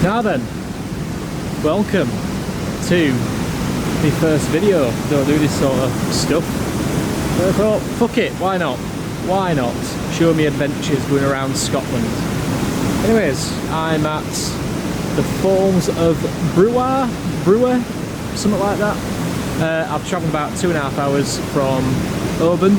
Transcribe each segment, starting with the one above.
Now then, welcome to the first video. Don't do this sort of stuff. So I thought, fuck it, why not? Why not show me adventures going around Scotland? Anyways, I'm at the Falls of Bruar, something like that. I've travelled about 2.5 hours from Oban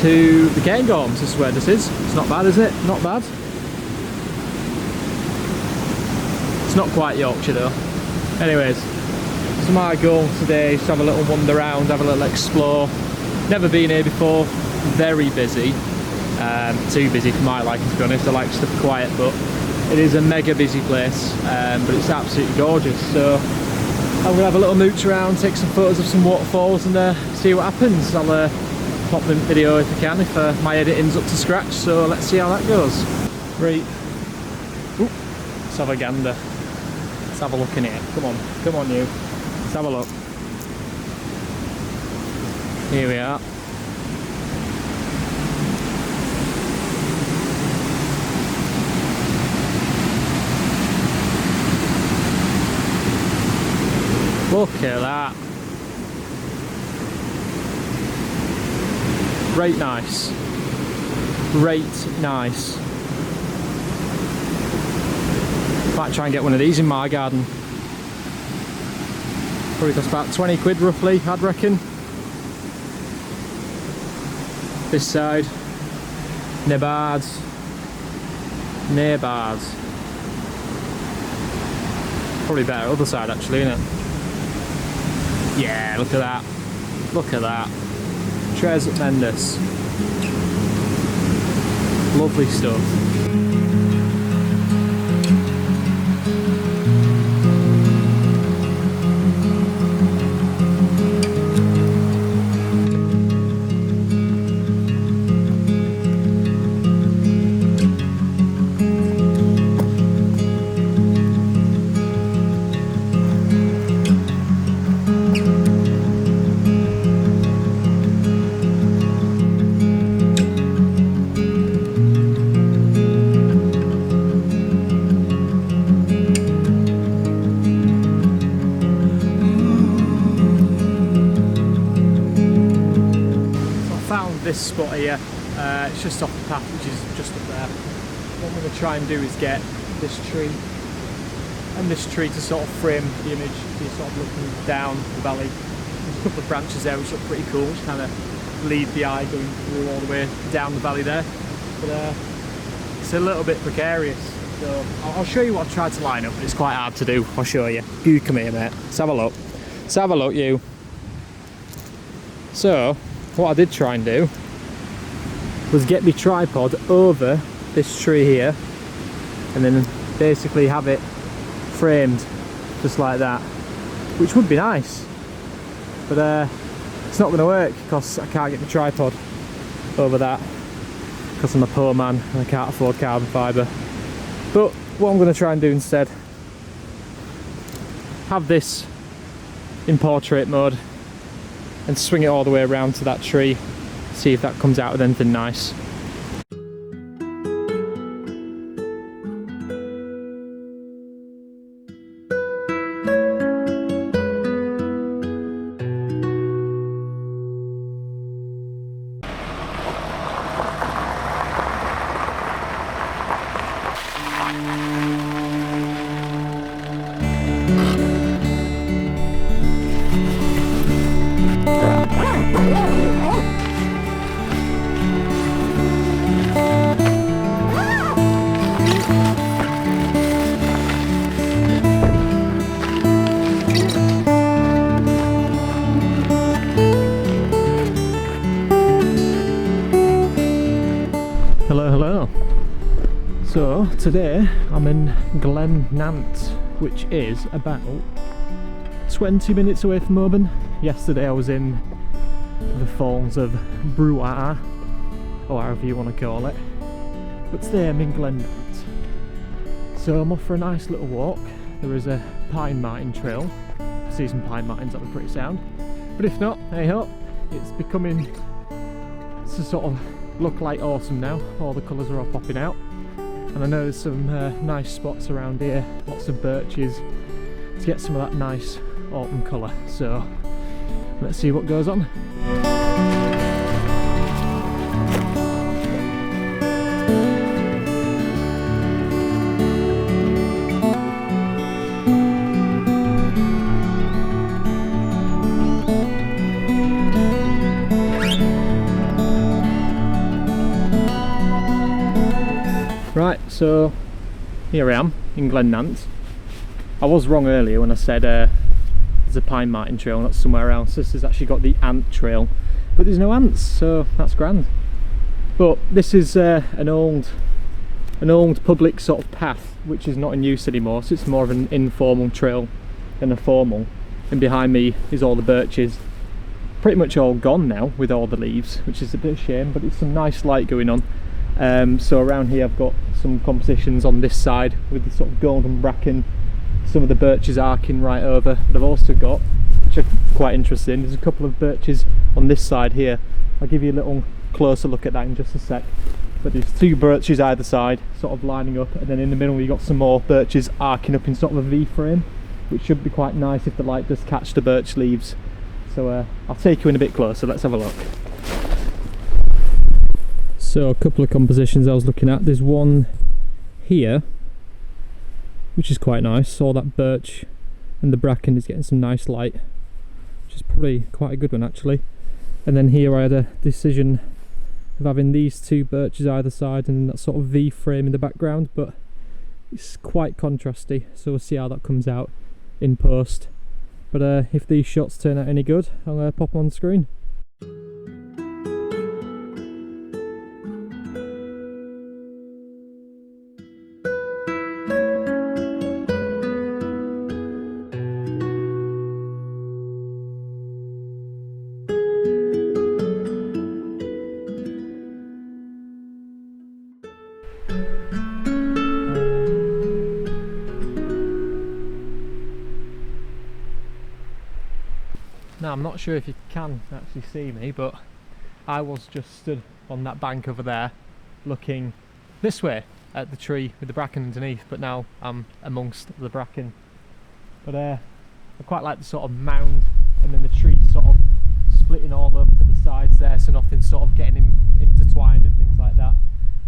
to the Cairngorms. This is where this is. It's not bad, is it? Not bad. It's not quite Yorkshire though. Anyways, so my goal today is to have a little wander around, have a little explore. Never been here before. Very busy. Too busy for my liking, to be honest. I like stuff quiet, but it is a mega busy place. But it's absolutely gorgeous. So I'm gonna have a little mooch around, take some photos of some waterfalls, and see what happens. I'll pop the video if I can, if my editing's up to scratch. So let's see how that goes. Right. Ooh, let's have a gander. Let's have a look in here. Come on you. Let's have a look. Here we are. Look at that. Right nice. Right nice. Might try and get one of these in my garden. Probably cost about 20 quid roughly, I'd reckon. This side. No bards. No bards. Probably better other side actually, isn't it? Yeah, look at that. Look at that. Tremendous. Lovely stuff. This spot here, it's just off the path, which is just up there. What I'm going to try and do is get this tree and this tree to sort of frame the image. So you're sort of looking down the valley. There's a couple of branches there which look pretty cool, which kind of lead the eye going through all the way down the valley there. But it's a little bit precarious. So I'll show you what I've tried to line up, but it's quite hard to do. I'll show you. You come here, mate. Let's have a look. Let's have a look, you. So what I did try and do was get my tripod over this tree here and then basically have it framed just like that, which would be nice, but it's not going to work because I can't get the tripod over that because I'm a poor man and I can't afford carbon fibre. But what I'm going to try and do instead, have this in portrait mode and swing it all the way around to that tree, see if that comes out with anything nice. Hello. So today I'm in Glen Nant, which is about 20 minutes away from Oban. Yesterday I was in the Falls of Bruar, or however you want to call it, but today I'm in Glen Nant. So I'm off for a nice little walk. There is a pine marten trail. See some pine martens, that'll be pretty sound. But if not, hey ho, it's becoming to sort of look like autumn now. All the colours are all popping out. and I know there's some nice spots around here, lots of birches, to get some of that nice autumn colour. So let's see what goes on. Right, so here I am in Glen Nant. I was wrong earlier when I said there's a pine marten trail, not somewhere else. This has actually got the ant trail, but there's no ants, so that's grand. But this is an old public sort of path which is not in use anymore, so it's more of an informal trail than a formal. And behind me is all the birches, pretty much all gone now with all the leaves, which is a bit of a shame, but it's some nice light going on. So around here I've got some compositions on this side with the sort of golden bracken, some of the birches arcing right over, but I've also got, which are quite interesting, there's a couple of birches on this side here. I'll give you a little closer look at that in just a sec. But there's two birches either side sort of lining up, and then in the middle you've got some more birches arcing up in sort of a V frame, which should be quite nice if the light does catch the birch leaves. So I'll take you in a bit closer, let's have a look. So a couple of compositions I was looking at. There's one here which is quite nice. All that birch and the bracken is getting some nice light, which is probably quite a good one actually. And then here I had a decision of having these two birches either side and that sort of V frame in the background, but it's quite contrasty, so we'll see how that comes out in post. But if these shots turn out any good, I'll pop them on the screen. Now I'm not sure if you can actually see me, but I was just stood on that bank over there looking this way at the tree with the bracken underneath, but now I'm amongst the bracken. But I quite like the sort of mound and then the tree sort of splitting all over to the sides there, so nothing's sort of getting intertwined and things like that.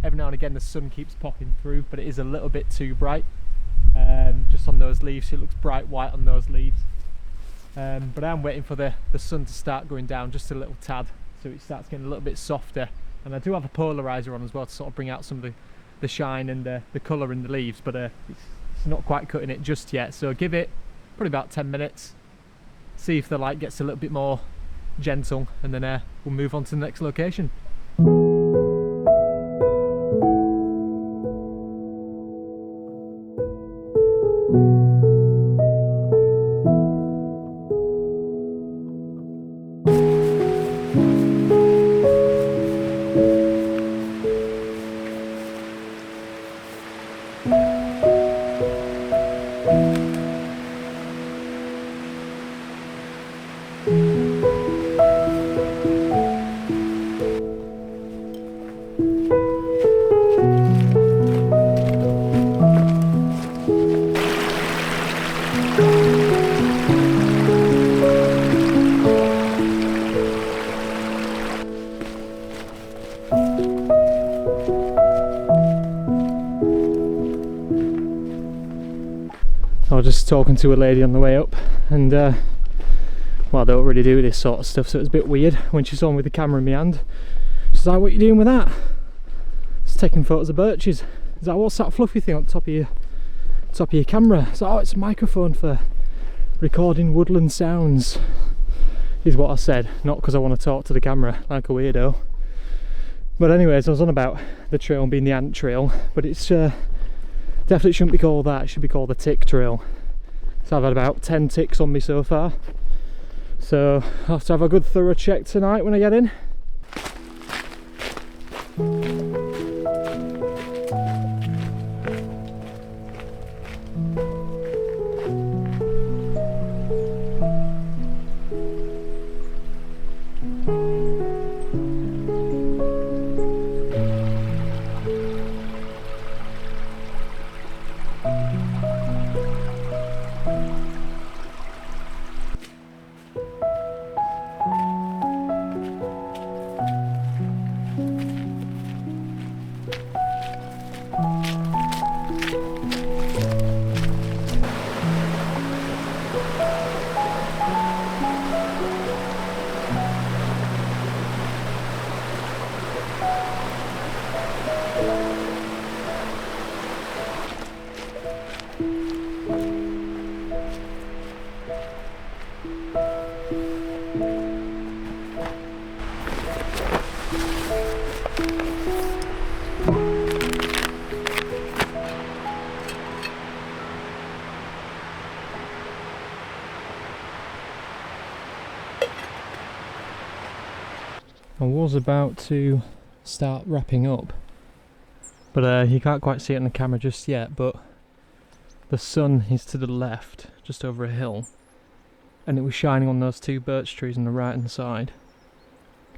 Every now and again the sun keeps popping through, but it is a little bit too bright just on those leaves, so it looks bright white on those leaves. But I'm waiting for the sun to start going down just a little tad, so it starts getting a little bit softer. And I do have a polarizer on as well to sort of bring out some of the shine and the colour in the leaves, but it's not quite cutting it just yet. So give it probably about 10 minutes, see if the light gets a little bit more gentle, and then we'll move on to the next location. I was just talking to a lady on the way up, and well, I don't really do this sort of stuff, so it was a bit weird when she saw me with the camera in my hand. She's like, "What are you doing with that?" Just taking photos of birches. Is that, what's that fluffy thing on top of your camera? It's like, "Oh, it's a microphone for recording woodland sounds," is what I said, not because I want to talk to the camera like a weirdo. But anyways, I was on about the trail being the ant trail, but it's definitely shouldn't be called that, it should be called the tick trail. So I've had about 10 ticks on me so far, so I'll have to have a good thorough check tonight when I get in. I was about to start wrapping up, but you can't quite see it on the camera just yet, but the sun is to the left, just over a hill, and it was shining on those two birch trees on the right hand side,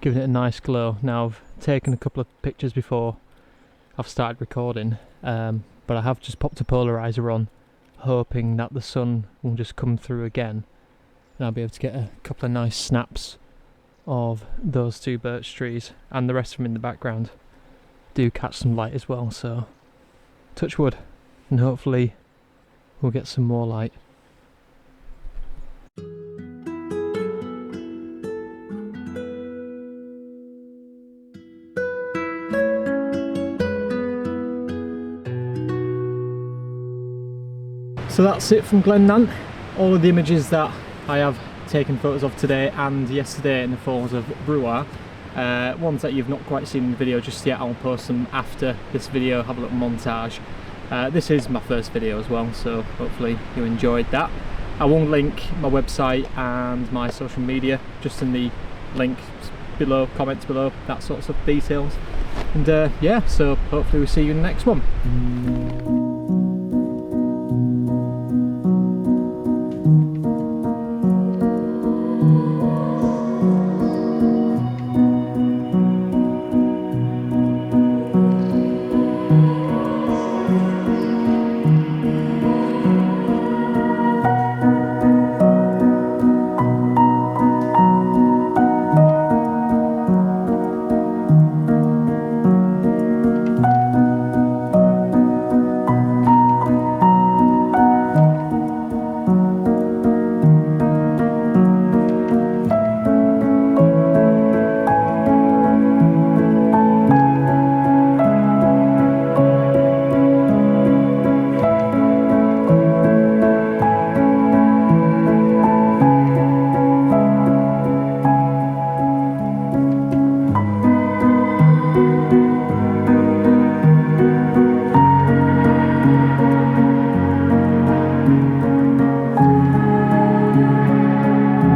giving it a nice glow. Now I've taken a couple of pictures before I've started recording, but I have just popped a polarizer on, hoping that the sun will just come through again and I'll be able to get a couple of nice snaps of those two birch trees, and the rest of them in the background do catch some light as well, so touch wood, and hopefully we'll get some more light. So that's it from Glen Nant. All of the images that I have taken photos of today and yesterday in the falls of Bruar. Ones that you've not quite seen in the video just yet, I'll post them after this video, have a little montage. This is my first video as well, so hopefully you enjoyed that. I will link my website and my social media just in the link below, comments below, that sort of details. And yeah, so hopefully we'll see you in the next one.